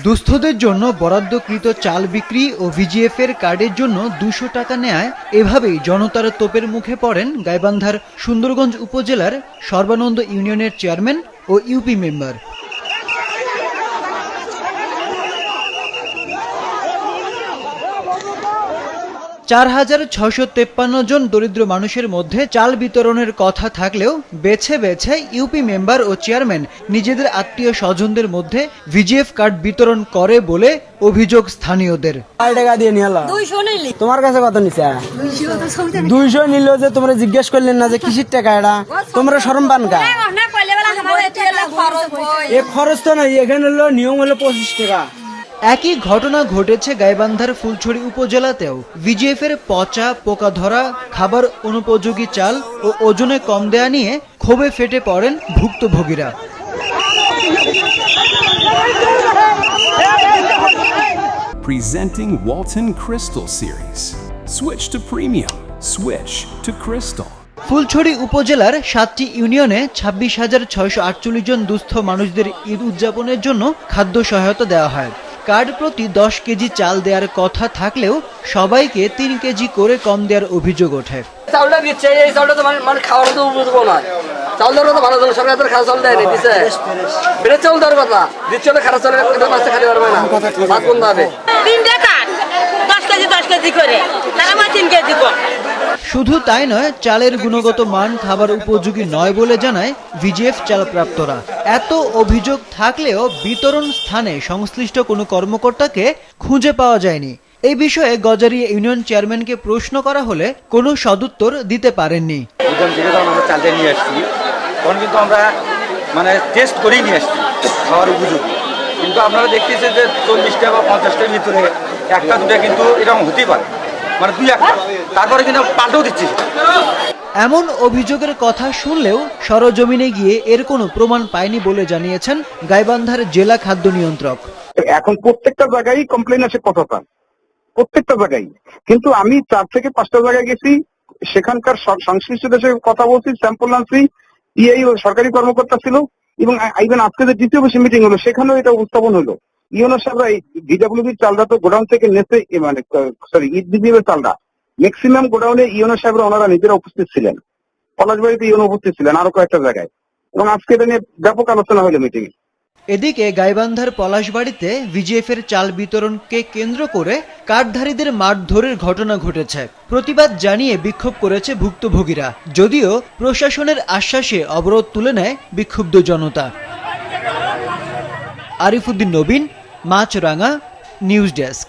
দুস্থদের জন্য বরাদ্দকৃত চাল বিক্রি ও ভিজিএফ এর কার্ডের জন্য ২০০ টাকা নেয় এভাবেই জনতার তোপের মুখে পড়েন গাইবান্ধার সুন্দরগঞ্জ উপজেলার সর্বানন্দ ইউনিয়নের চেয়ারম্যান ও ইউপি মেম্বার। (৪,৬৫৩ জন দরিদ্র মানুষের মধ্যে চাল বিতরণের কথা থাকলেও বেছে বেছে ইউপি মেম্বার ও চেয়ারম্যান নিজেদের আত্মীয় স্বজনদের মধ্যে ভিজিএফ কার্ড বিতরণ করে বলে অভিযোগ স্থানীয়দের। তোমার কাছে কত নিছে? 200 নিল। যে তোমরা জিজ্ঞেস করলেন না যে কিসের টাকা এটা? তোমরা শরম পান কা? এ খরচ তো নাই, এখানে হলো নিয়ম হলো 25 টাকা। একই ঘটনা ঘটেছে গাইবান্ধার ফুলছড়ি উপজেলাতেও। ভিজিএফ এর পচা পোকা ধরা খাবার অনুপযোগী চাল ও ওজনে কম দেয়া নিয়ে ক্ষোভে ফেটে পড়েন ভুক্তভোগীরা। Presenting Walton Crystal Series. Switch to premium. Switch to Crystal. Fulchhari উপজেলার 7টি ইউনিয়নে 26,648 জন দুস্থ মানুষদের ঈদ উদযাপনের জন্য খাদ্য সহায়তা দেওয়া হয়। কার্ড প্রতি 10 কেজি চাল দেওয়ার কথা থাকলেও সবাইকে 3 কেজি করে কম দেওয়ার অভিযোগ ওঠে। চালটা দিচ্ছে, এই চালটা তো মানে খাওয়ার তো উপযোগ নয়। চালটা তো ভালো চাল, সরকার তো খাওয়া চাল দেয়নি, দিচ্ছে বেড়ে চাল দেওয়ার কথা দিচ্ছে, খারাপ চালের মাছটা খেতে পারবে না, ভাত বন্ধ হবে। 10 কেজি করে তারা 3 কেজি কম। শুধু তাই নয়, চালের গুণগত মান খাবার উপযোগী নয় বলে জানায় ভিজিএফ চালপ্রাপ্তরা। এত অভিযোগ থাকলেও বিতরণ স্থানে সংশ্লিষ্ট কোনো কর্মকর্তাকে খুঁজে পাওয়া যায়নি। এই বিষয়ে গজারিয়া ইউনিয়ন চেয়ারম্যানকে প্রশ্ন করা হলে কোনো সদুত্তর দিতে পারেননি। আমরা চালটা নিয়ে আসছি, তখন কিন্তু আমরা মানে টেস্ট করেই নিয়ে আসছি খাওয়ার উপযোগী, কিন্তু আপনারা দেখতেছেন যে 40 টাকা বা 50 টাকার ভিতরে একটা দুটা কিন্তু এরকম হতেই পারে, মানে 2-1টা, তারপরে কিন্তু পাল্টেও দিচ্ছি। এমন অভিযোগের কথা শুনলেও সরজমিনে গিয়ে এর কোনো প্রমাণ পায়নি বলে জানিয়েছেন গাইবান্ধার জেলা খাদ্য নিয়ন্ত্রক। এখন প্রত্যেকটা জায়গায় কমপ্লেন আসে কতটা, প্রত্যেকটা জায়গায়, কিন্তু আমি 4 থেকে 5টা জায়গায় গেছি, সেখানকার সংশ্লিষ্ট দেশে কথা বলছি, স্যাম্পল আনছি, ইআই সরকারি কর্মকর্তা ছিল, এবং ইভেন আজকে যে দ্বিতীয় বেশি মিটিং হলো সেখানেও এটা উপস্থাপন হলো। ইউনো সাহেবরা এই ভিডব্লিউবির চালটা তো গোডাউন থেকে নেছে, মানে সরি ঈদ বিজিএর চালটা ম্যাক্সিমাম গোডাউনে ইউনো সাহেবরা ওনারা নিজেরা উপস্থিত ছিলেন, পলাশবাড়িতে ইউনো উপস্থিত ছিলেন, আরো কয়েকটা জায়গায়, এবং আজকে এটা নিয়ে ব্যাপক আলোচনা হলো মিটিং এ। এদিকে গাইবান্ধার পলাশবাড়িতে ভিজিএফ এর চাল বিতরণকে কেন্দ্র করে কার্ডধারীদের মারধরের ঘটনা ঘটেছে। প্রতিবাদ জানিয়ে বিক্ষোভ করেছে ভুক্তভোগীরা, যদিও প্রশাসনের আশ্বাসে অবরোধ তুলে নেয় বিক্ষুব্ধ জনতা। আরিফুদ্দিন নবীন, মাছরাঙা, নিউজ ডেস্ক।